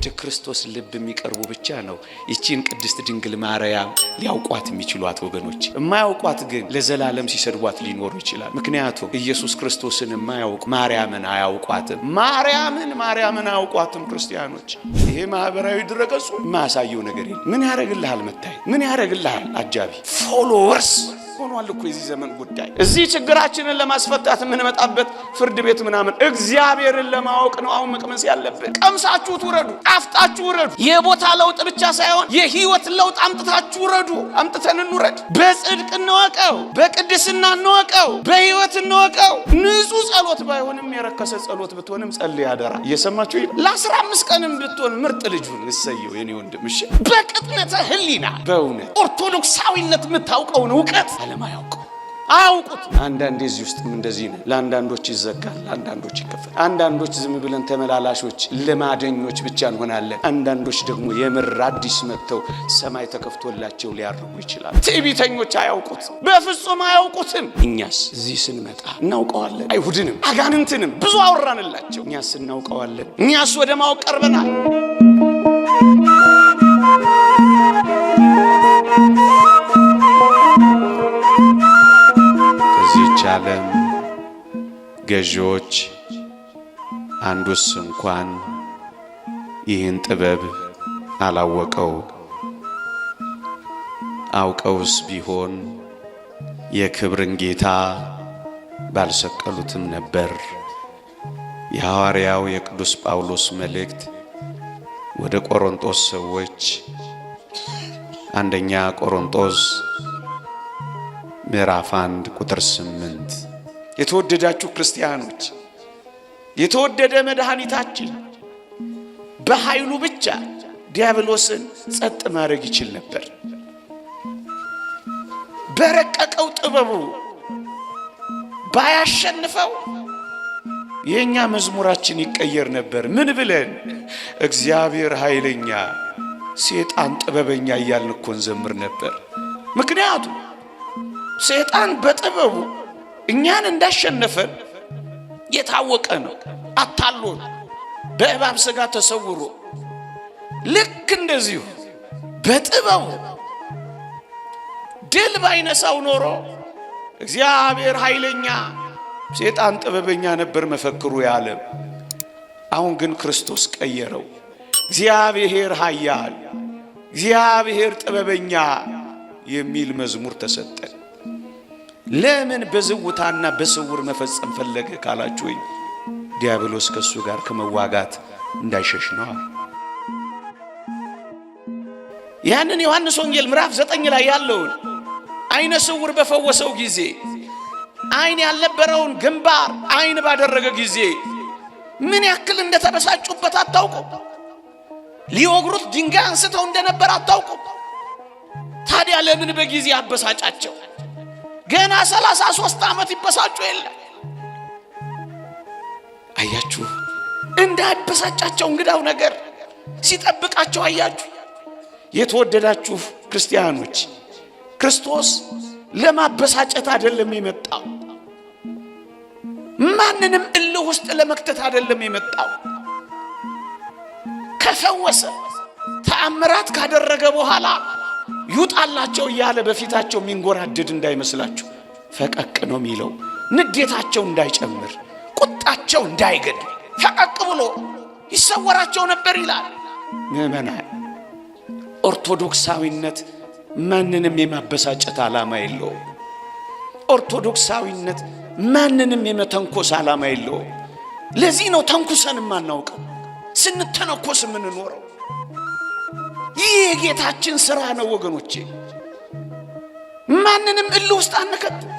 ወደ ክርስቶስ ልብ የሚቀርቡ ብቻ ነው ይቺን ቅድስት ድንግል ማርያም ሊያውቋት የሚችሏት ወገኖች። የማያውቋት ግን ለዘላለም ሲሰድቧት ሊኖሩ ይችላል። ምክንያቱም ኢየሱስ ክርስቶስን የማያውቁ ማርያምን አያውቋትም። ማርያምን አያውቋትም ክርስቲያኖች። ይሄ ማህበራዊ ድረገጹ የማያሳየው ነገር የለም። ምን ያደርግልሃል? መታይ ምን ያደርግልሃል? አጃቢ ፎሎወርስ ሆኗል እኮ የዚህ ዘመን ጉዳይ። እዚህ ችግራችንን ለማስፈታት የምንመጣበት ፍርድ ቤት ምናምን እግዚአብሔርን ለማወቅ ነው አሁን መቅመስ ያለብን። ቀምሳችሁ ትውረዱ፣ ጣፍጣችሁ ውረዱ። የቦታ ለውጥ ብቻ ሳይሆን የህይወት ለውጥ አምጥታችሁ ውረዱ። አምጥተን እንውረድ። በጽድቅ እንወቀው፣ በቅድስና እንወቀው፣ በህይወት እንወቀው። ንጹህ ጸሎት ባይሆንም የረከሰ ጸሎት ብትሆንም ጸልይ አደራ። እየሰማችሁ ለ15 ቀንም ብትሆን ምርጥ ልጁን እሰየው የኔ ወንድም። እሺ በቅጥነተ ህሊና በእውነት ኦርቶዶክሳዊነት የምታውቀውን እውቀት አለማያውቁ አያውቁት። አንዳንዴ እዚህ ውስጥም እንደዚህ ነው። ለአንዳንዶች ይዘጋል፣ ለአንዳንዶች ይከፈታል። አንዳንዶች ዝም ብለን ተመላላሾች ልማደኞች ብቻ እንሆናለን። አንዳንዶች ደግሞ የምር አዲስ መጥተው ሰማይ ተከፍቶላቸው ሊያርጉ ይችላል። ትዕቢተኞች አያውቁት፣ በፍጹም አያውቁትም። እኛስ እዚህ ስንመጣ እናውቀዋለን። አይሁድንም አጋንንትንም ብዙ አወራንላቸው። እኛስ እናውቀዋለን። እኛስ ወደ ማወቅ ቀርበናል። ዓለም ገዢዎች አንዱስ እንኳን ይህን ጥበብ አላወቀው። አውቀውስ ቢሆን የክብርን ጌታ ባልሰቀሉትም ነበር። የሐዋርያው የቅዱስ ጳውሎስ መልእክት ወደ ቆሮንቶስ ሰዎች አንደኛ ቆሮንቶስ ምዕራፍ 1 ቁጥር 8። የተወደዳችሁ ክርስቲያኖች የተወደደ መድኃኒታችን በኃይሉ ብቻ ዲያብሎስን ጸጥ ማድረግ ይችል ነበር። በረቀቀው ጥበቡ ባያሸንፈው የኛ መዝሙራችን ይቀየር ነበር። ምን ብለን? እግዚአብሔር ኃይለኛ ሰይጣን ጥበበኛ እያልን እኮ እንዘምር ነበር። ምክንያቱም ሰይጣን በጥበቡ እኛን እንዳሸነፈን የታወቀ ነው። አታሎን በእባብ ሥጋ ተሰውሮ ልክ እንደዚሁ በጥበቡ ድል ባይነሳው ኖሮ እግዚአብሔር ኃይለኛ ሰይጣን ጥበበኛ ነበር መፈክሩ ያለም። አሁን ግን ክርስቶስ ቀየረው። እግዚአብሔር ኃያል፣ እግዚአብሔር ጥበበኛ የሚል መዝሙር ተሰጠን። ለምን በዝውታና በስውር መፈጸም ፈለገ ካላችሁ ዲያብሎስ ከሱ ጋር ከመዋጋት እንዳይሸሽ ነው። ያንን ዮሐንስ ወንጌል ምዕራፍ 9 ላይ ያለውን አይነ ስውር በፈወሰው ጊዜ አይን ያልነበረውን ግንባር አይን ባደረገ ጊዜ ምን ያክል እንደተበሳጩበት አታውቁም? ሊወግሩት ድንጋይ አንስተው እንደነበር አታውቁም? ታዲያ ለምን በጊዜ አበሳጫቸው? ገና 33 ዓመት ይበሳጩ የለ። አያችሁ እንዳይበሳጫቸው እንግዳው ነገር ሲጠብቃቸው አያችሁ። የተወደዳችሁ ክርስቲያኖች ክርስቶስ ለማበሳጨት አይደለም የመጣው። ማንንም እልህ ውስጥ ለመክተት አይደለም የመጣው። ከፈወሰ ተአምራት ካደረገ በኋላ ይውጣላቸው እያለ በፊታቸው ሚንጎራደድ እንዳይመስላችሁ። ፈቀቅ ነው የሚለው። ንዴታቸው እንዳይጨምር፣ ቁጣቸው እንዳይገድል ፈቀቅ ብሎ ይሰወራቸው ነበር ይላል። ምእመናን ኦርቶዶክሳዊነት ማንንም የማበሳጨት ዓላማ የለውም። ኦርቶዶክሳዊነት ማንንም የመተንኮስ ዓላማ የለውም። ለዚህ ነው ተንኩሰን የማናውቀው፣ ስንተነኮስ የምንኖረው። ይህ የጌታችን ሥራ ነው ወገኖቼ። ማንንም እልህ ውስጥ አንከትም።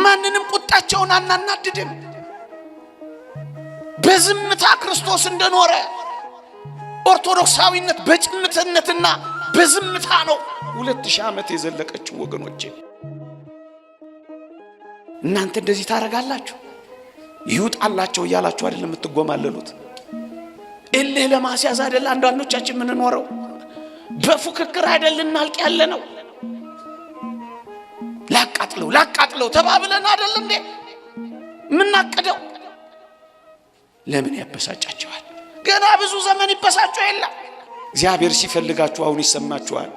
ማንንም ቁጣቸውን አናናድድም። በዝምታ ክርስቶስ እንደኖረ ኦርቶዶክሳዊነት በጭምትነትና በዝምታ ነው 2000 ዓመት የዘለቀችው ወገኖቼ። እናንተ እንደዚህ ታረጋላችሁ? ይውጣላቸው እያላችሁ አይደለም የምትጎማለሉት? እልህ ለማስያዝ አይደል አንዳንዶቻችን ምን ኖረው? በፉክክር አይደል እናልቅ ያለ ነው? ላቃጥለው ተባብለን አይደል እንዴ ምናቀደው? ለምን ያበሳጫቸዋል? ገና ብዙ ዘመን ይበሳጩ የለ። እግዚአብሔር ሲፈልጋችሁ አሁን ይሰማችኋል።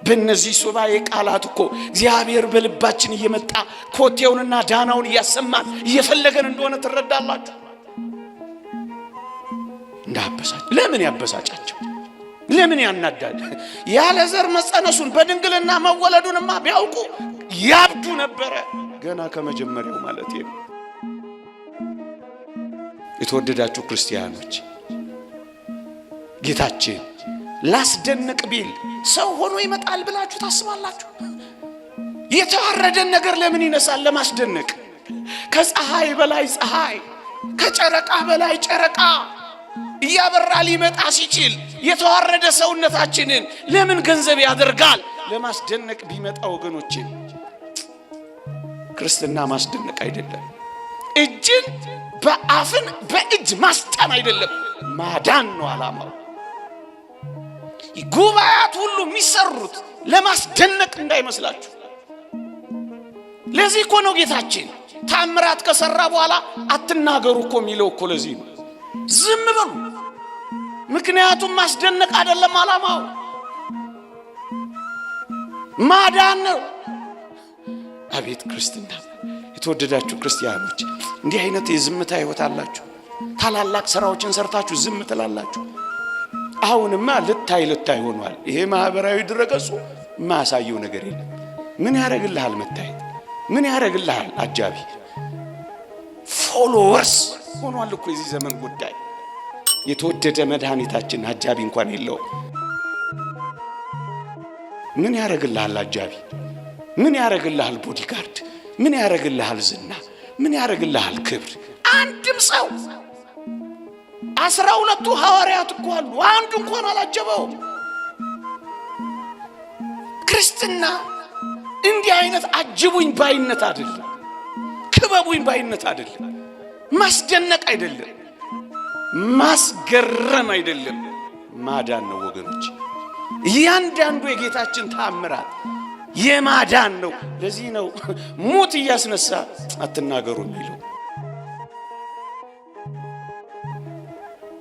በእነዚህ ሱባኤ ቃላት እኮ እግዚአብሔር በልባችን እየመጣ ኮቴውንና ዳናውን እያሰማን እየፈለገን እንደሆነ ትረዳላችሁ። እንዳበሳጭ ለምን ያበሳጫቸው? ለምን ያናዳል? ያለ ዘር መጸነሱን በድንግልና መወለዱንማ ቢያውቁ ያብዱ ነበረ ገና ከመጀመሪያው ማለት ነው። የተወደዳችሁ ክርስቲያኖች ጌታችን ላስደንቅ ቢል ሰው ሆኖ ይመጣል ብላችሁ ታስባላችሁ? የተዋረደን ነገር ለምን ይነሳል? ለማስደነቅ። ከፀሐይ በላይ ፀሐይ፣ ከጨረቃ በላይ ጨረቃ እያበራ ሊመጣ ሲችል የተዋረደ ሰውነታችንን ለምን ገንዘብ ያደርጋል? ለማስደነቅ ቢመጣ ወገኖቼ፣ ክርስትና ማስደነቅ አይደለም። እጅን በአፍን በእጅ ማስጫን አይደለም፣ ማዳን ነው ዓላማው። ጉባኤያት ሁሉ የሚሰሩት ለማስደነቅ እንዳይመስላችሁ። ለዚህ እኮ ነው ጌታችን ታምራት ከሰራ በኋላ አትናገሩ እኮ የሚለው እኮ ለዚህ ነው። ዝም በሉ። ምክንያቱም ማስደነቅ አይደለም ዓላማው፣ ማዳን ነው። አቤት ክርስትና! የተወደዳችሁ ክርስቲያኖች እንዲህ አይነት የዝምታ ሕይወት አላችሁ። ታላላቅ ስራዎችን ሰርታችሁ ዝም ትላላችሁ። አሁንማ ልታይ ሆኗል። ይሄ ማህበራዊ ድረገጹ ማሳየው ነገር የለም። ምን ያረግልሃል መታየት? ምን ያረግልሃል አጃቢ? ፎሎወርስ ሆኗል እኮ የዚህ ዘመን ጉዳይ። የተወደደ መድኃኒታችን አጃቢ እንኳን የለው። ምን ያረግልሃል አጃቢ? ምን ያረግልሃል ቦዲጋርድ? ምን ያረግልሃል ዝና? ምን ያረግልሃል ክብር? አንድም ሰው 12 ሐዋርያት እኮ አሉ፣ አንዱ እንኳን አላጀበውም። ክርስትና እንዲህ አይነት አጅቡኝ ባይነት አይደለም፣ ክበቡኝ ባይነት አይደለም፣ ማስደነቅ አይደለም፣ ማስገረም አይደለም፣ ማዳን ነው ወገኖች። እያንዳንዱ የጌታችን ተአምራት የማዳን ነው። ለዚህ ነው ሙት እያስነሳ አትናገሩ የሚለው።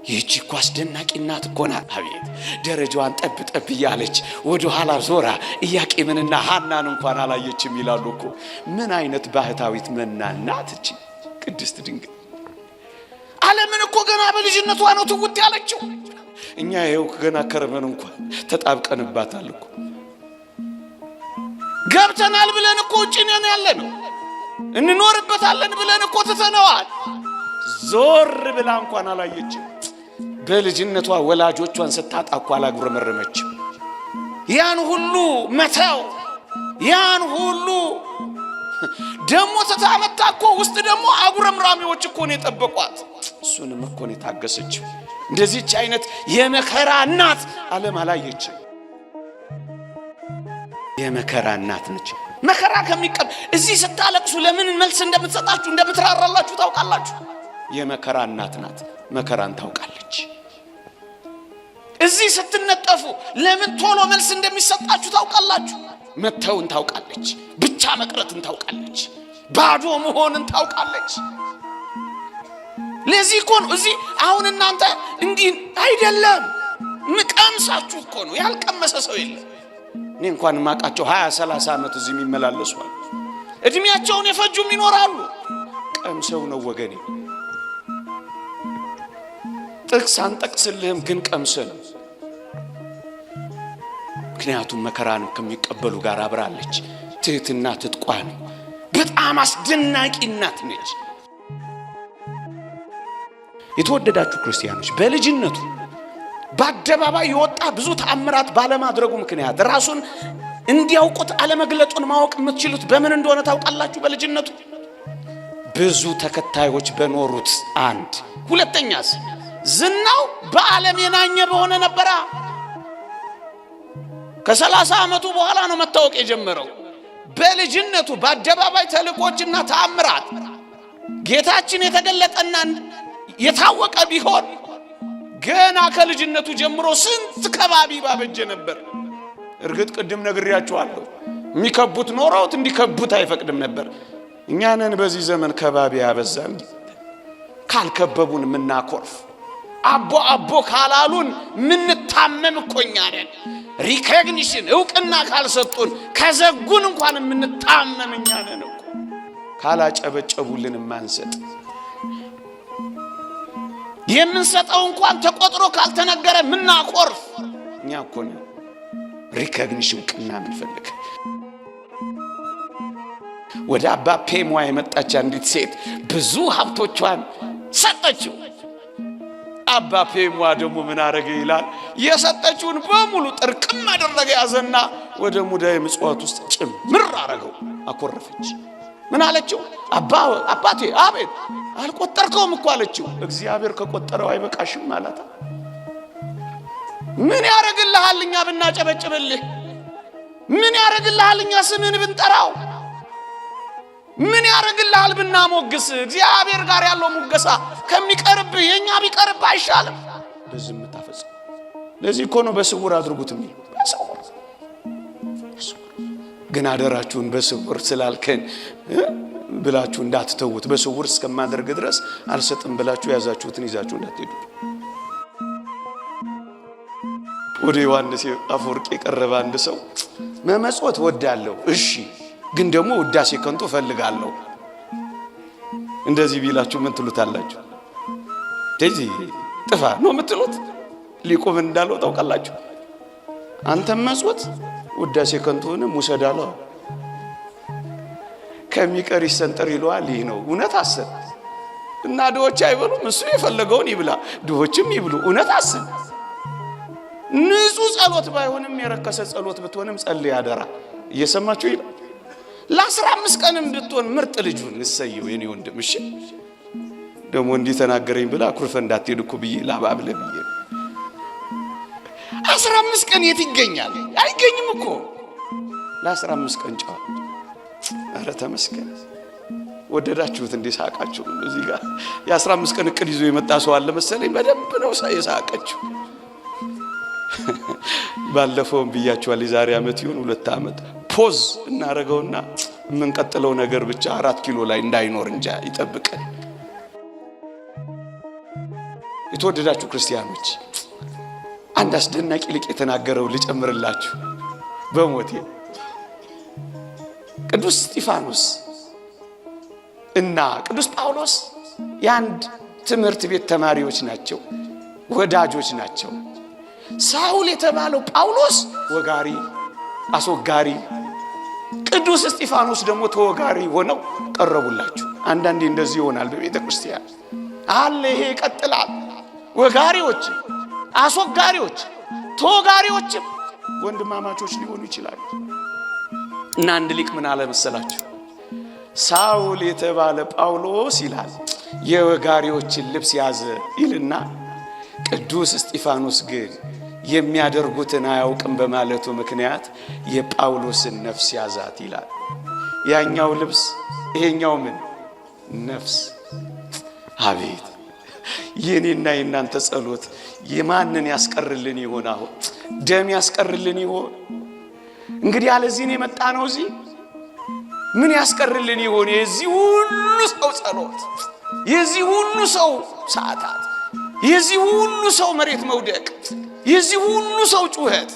ይህች እኮ አስደናቂ እናት እኮ ናት። አቤት ደረጃዋን ጠብ ጠብ እያለች ወደ ኋላ ዞራ ኢያቄምንና ሐናን እንኳን አላየችም ይላሉ እኮ። ምን አይነት ባህታዊት መናን ናት እቺ ቅድስት ድንግል! ዓለምን እኮ ገና በልጅነቷ ነው ትውት ያለችው። እኛ ይኸው ገና ከረመን እንኳን ተጣብቀንባታል እኮ። ገብተናል ብለን እኮ ውጭ ነን ያለነው፣ እንኖርበታለን ብለን እኮ ትተነዋል። ዞር ብላ እንኳን አላየችም። በልጅነቷ ወላጆቿን ስታጣ እኮ አላጉረመረመችም። ያን ሁሉ መተው፣ ያን ሁሉ ደሞ ተታመጣ እኮ ውስጥ ደሞ አጉረምራሚዎች እኮ ነው የጠበቋት። እሱንም እኮ ነው የታገሰችው። እንደዚህች አይነት የመከራ እናት ዓለም አላየችም። የመከራ እናት ነች። መከራ ከሚቀበል እዚህ ስታለቅሱ ለምን መልስ እንደምትሰጣችሁ እንደምትራራላችሁ ታውቃላችሁ። የመከራ እናት ናት። መከራን ታውቃለች። እዚህ ስትነጠፉ ለምን ቶሎ መልስ እንደሚሰጣችሁ ታውቃላችሁ። መተውን ታውቃለች። ብቻ መቅረትን ታውቃለች። ባዶ መሆንን ታውቃለች። ለዚህ እኮ ነው እዚህ አሁን እናንተ እንዲህ አይደለም ምቀምሳችሁ እኮ ነው። ያልቀመሰ ሰው የለም። እኔ እንኳን ማቃቸው 20-30 ዓመት እዚህ የሚመላለሱ አሉ። እድሜያቸውን የፈጁም ይኖራሉ። ቀምሰው ነው ወገኔ። ጥቅስ አንጠቅስልህም ግን ቀምሰን። ምክንያቱም መከራን ከሚቀበሉ ጋር አብራለች። ትህትና ትጥቋ ነው። በጣም አስደናቂ እናት ነች። የተወደዳችሁ ክርስቲያኖች በልጅነቱ በአደባባይ የወጣ ብዙ ተአምራት ባለማድረጉ ምክንያት ራሱን እንዲያውቁት አለመግለጡን ማወቅ የምትችሉት በምን እንደሆነ ታውቃላችሁ? በልጅነቱ ብዙ ተከታዮች በኖሩት አንድ። ሁለተኛስ ዝናው በዓለም የናኘ በሆነ ነበራ። ከ30 ዓመቱ በኋላ ነው መታወቅ የጀመረው። በልጅነቱ በአደባባይ ተልእኮችና ተአምራት ጌታችን የተገለጠና የታወቀ ቢሆን ገና ከልጅነቱ ጀምሮ ስንት ከባቢ ባበጀ ነበር። እርግጥ ቅድም ነግሬያችኋለሁ፣ የሚከቡት ኖረውት እንዲከቡት አይፈቅድም ነበር። እኛንን በዚህ ዘመን ከባቢ ያበዛን፣ ካልከበቡን ምናኮርፍ፣ አቦ ካላሉን ምን ታመም እኮኛ ነን። ሪኮግኒሽን እውቅና ካልሰጡን ከዘጉን እንኳን ምን ታመምኛ ነን እኮ። ካላጨበጨቡልን ማንሰጥ የምንሰጠው እንኳን ተቆጥሮ ካልተነገረ ምን አቆርፍ እኛ እኮ ነው። ሪኮግኒሽን እውቅና ምንፈልግ። ወደ አባ ፔሟ የመጣች አንዲት ሴት ብዙ ሀብቶቿን ሰጠችው። አባ ፔሟ ደግሞ ምን አረገ ይላል? የሰጠችውን በሙሉ ጥርቅም አደረገ፣ ያዘና ወደ ሙዳየ ምጽዋት ውስጥ ጭምር አረገው። አኮረፈች። ምን አለችው? አባቴ አቤት፣ አልቆጠርከውም እኮ አለችው። እግዚአብሔር ከቆጠረው አይበቃሽም ማለት። ምን ያረግልሃል እኛ ብናጨበጭብልህ? ምን ያረግልሃል እኛ ስምን ብንጠራው? ምን ያረግልሃል ብናሞግስ? እግዚአብሔር ጋር ያለው ሙገሳ ከሚቀርብ የኛ ቢቀርብ አይሻልም? ለዚህ ምታፈጽ። ለዚህ እኮ ነው በስውር አድርጉት የሚል። በስውር ግን አደራችሁን በስውር ስላልከን ብላችሁ እንዳትተውት። በስውር እስከማደርግ ድረስ አልሰጥም ብላችሁ ያዛችሁትን ይዛችሁ እንዳትሄዱ። ወደ ዮሐንስ አፈወርቅ የቀረበ አንድ ሰው መመጽወት ወዳለሁ፣ እሺ ግን ደግሞ ውዳሴ ከንቱ ፈልጋለሁ እንደዚህ ቢላችሁ ምን ትሉታላችሁ? ስለዚህ ጥፋ ነው የምትሉት። ሊቆም እንዳለው ታውቃላችሁ። አንተም መጽወት ውዳሴ ከንቱን ሙሰዳለው ከሚቀር ይሰንጠር ይለዋል። ይህ ነው እውነት። አስብ እና ድሆች አይበሉም፣ እሱ የፈለገውን ይብላ፣ ድሆችም ይብሉ። እውነት አስብ። ንጹህ ጸሎት ባይሆንም የረከሰ ጸሎት ብትሆንም ጸልይ አደራ። እየሰማችሁ ይላል። ለ15 ቀንም ብትሆን ምርጥ ልጁን እሰየው የኔ ወንድም። እሺ ደግሞ እንዲህ ተናገረኝ ብላ አኩርፈ እንዳትሄድ እኮ ብዬ ላባብለ ብዬ 15 ቀን የት ይገኛል? አይገኝም እኮ ለ15 ቀን ጫው። አረ ተመስገን። ወደዳችሁት እንዴ? ሳቃችሁ። እዚህ ጋር የ15 ቀን እቅድ ይዞ የመጣ ሰው አለ መሰለኝ። በደንብ ነው የሳቀችው። ባለፈውም ብያችኋል። የዛሬ ዓመት ይሁን 2 ዓመት ፖዝ እናረገውና የምንቀጥለው ነገር ብቻ 4 ኪሎ ላይ እንዳይኖር እንጃ ይጠብቀን። የተወደዳችሁ ክርስቲያኖች አንድ አስደናቂ ሊቅ የተናገረው ልጨምርላችሁ በሞቴ። ቅዱስ እስጢፋኖስ እና ቅዱስ ጳውሎስ የአንድ ትምህርት ቤት ተማሪዎች ናቸው፣ ወዳጆች ናቸው። ሳውል የተባለው ጳውሎስ ወጋሪ፣ አስወጋሪ፣ ቅዱስ እስጢፋኖስ ደግሞ ተወጋሪ ሆነው ቀረቡላችሁ። አንዳንዴ እንደዚህ ይሆናል በቤተ ክርስቲያን አለ። ይሄ ይቀጥላል። ወጋሪዎች፣ አስወጋሪዎች፣ ተወጋሪዎችም ወንድማማቾች ሊሆኑ ይችላሉ። እና አንድ ሊቅ ምን አለ መሰላችሁ? ሳውል የተባለ ጳውሎስ ይላል የወጋሪዎችን ልብስ ያዘ ይልና ቅዱስ እስጢፋኖስ ግን የሚያደርጉትን አያውቅም በማለቱ ምክንያት የጳውሎስን ነፍስ ያዛት ይላል። ያኛው ልብስ ይሄኛው ምን ነፍስ። አቤት የኔና የናንተ ጸሎት የማንን ያስቀርልን ይሆን? አሁን ደም ያስቀርልን ይሆን? እንግዲህ ያለዚህ ነው የመጣ ነው። እዚህ ምን ያስቀርልን ይሆን? የዚህ ሁሉ ሰው ጸሎት፣ የዚህ ሁሉ ሰው ሰዓታት፣ የዚህ ሁሉ ሰው መሬት መውደቅ፣ የዚህ ሁሉ ሰው ጩኸት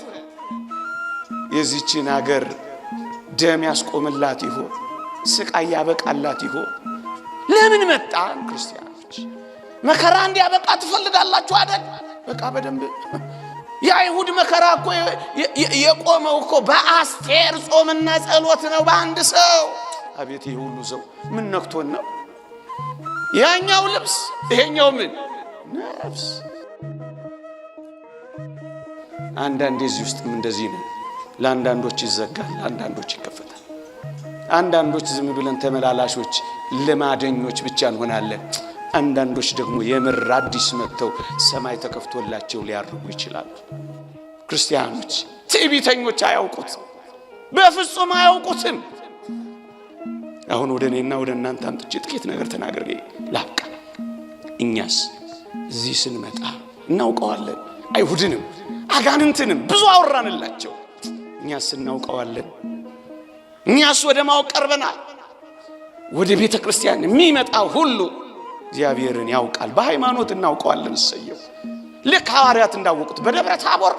የዚህችን ሀገር ደም ያስቆምላት ይሆን? ስቃይ ያበቃላት ይሆን? ለምን መጣን? ክርስቲያኖች መከራ እንዲያበቃ ትፈልጋላችሁ አይደል? በቃ በደንብ የአይሁድ መከራ እኮ የቆመው እኮ በአስቴር ጾምና ጸሎት ነው፣ በአንድ ሰው። አቤት ይሄ ሁሉ ሰው ምን ነክቶን ነው? ያኛው ልብስ ይሄኛው ምን ነፍስ። አንዳንዴ እዚህ ውስጥም እንደዚህ ነው። ለአንዳንዶች ይዘጋል፣ ለአንዳንዶች ይከፈታል። አንዳንዶች ዝም ብለን ተመላላሾች ልማደኞች ብቻ እንሆናለን። አንዳንዶች ደግሞ የምር አዲስ መጥተው ሰማይ ተከፍቶላቸው ሊያርጉ ይችላሉ። ክርስቲያኖች ትዕቢተኞች አያውቁት፣ በፍጹም አያውቁትም። አሁን ወደ እኔና ወደ እናንተ አምጥቼ ጥቂት ነገር ተናግሬ ላብቃ። እኛስ እዚህ ስንመጣ እናውቀዋለን። አይሁድንም አጋንንትንም ብዙ አወራንላቸው። እኛስ እናውቀዋለን። እኛስ ወደ ማወቅ ቀርበናል። ወደ ቤተ ክርስቲያን የሚመጣ ሁሉ እግዚአብሔርን ያውቃል። በሃይማኖት እናውቀዋለን። እሰየው። ልክ ሐዋርያት እንዳወቁት በደብረ ታቦር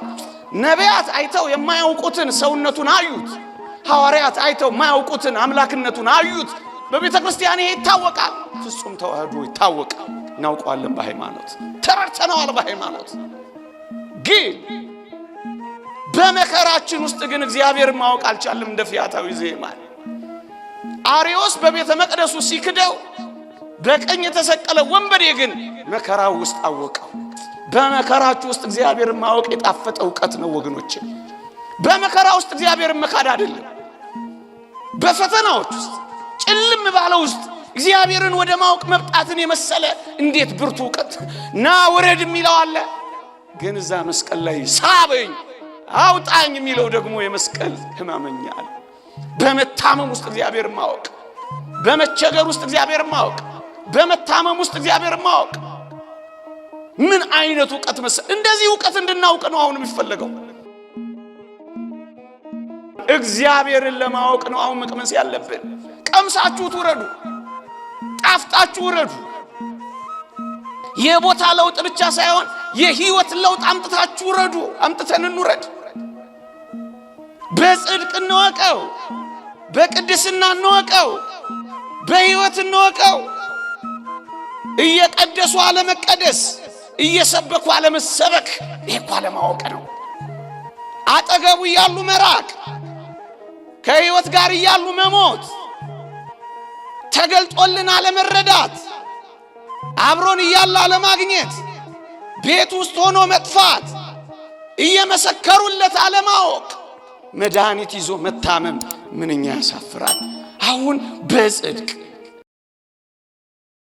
ነቢያት አይተው የማያውቁትን ሰውነቱን አዩት። ሐዋርያት አይተው የማያውቁትን አምላክነቱን አዩት። በቤተ ክርስቲያን ይሄ ይታወቃል። ፍጹም ተዋህዶ ይታወቃል። እናውቀዋለን በሃይማኖት ተረድተነዋል። በሃይማኖት ግን በመከራችን ውስጥ ግን እግዚአብሔርን ማወቅ አልቻለም። እንደ ፊያታዊ ዘየማን አርዮስ በቤተ መቅደሱ ሲክደው በቀኝ የተሰቀለ ወንበዴ ግን መከራው ውስጥ አወቀው። በመከራችሁ ውስጥ እግዚአብሔርን ማወቅ የጣፈጠ ዕውቀት ነው ወገኖቼ። በመከራ ውስጥ እግዚአብሔርን መካድ አይደለም። በፈተናዎች ውስጥ ጭልም ባለው ውስጥ እግዚአብሔርን ወደ ማወቅ መብጣትን የመሰለ እንዴት ብርቱ ዕውቀት ና ወረድ የሚለው አለ። ግን እዛ መስቀል ላይ ሳበኝ አውጣኝ የሚለው ደግሞ የመስቀል ሕማመኛ አለ። በመታመም ውስጥ እግዚአብሔርን ማወቅ፣ በመቸገር ውስጥ እግዚአብሔርን ማወቅ፣ በመታመም ውስጥ እግዚአብሔርን ማወቅ ምን አይነት ዕውቀት መሰለ! እንደዚህ ዕውቀት እንድናውቅ ነው አሁን የሚፈልገው። እግዚአብሔርን ለማወቅ ነው አሁን መቅመስ ያለብን። ቀምሳችሁ ትውረዱ፣ ጣፍጣችሁ ውረዱ። የቦታ ለውጥ ብቻ ሳይሆን የህይወት ለውጥ አምጥታችሁ ውረዱ። አምጥተን እንውረድ። በጽድቅ እንወቀው፣ በቅድስና እንወቀው፣ በህይወት እንወቀው። እየቀደሱ አለመቀደስ፣ እየሰበኩ አለመሰበክ ይሄ እኮ አለማወቅ ነው። አጠገቡ እያሉ መራቅ፣ ከህይወት ጋር እያሉ መሞት፣ ተገልጦልን አለመረዳት፣ አብሮን እያለ አለማግኘት፣ ቤት ውስጥ ሆኖ መጥፋት፣ እየመሰከሩለት አለማወቅ፣ መድኃኒት ይዞ መታመም ምንኛ ያሳፍራል። አሁን በጽድቅ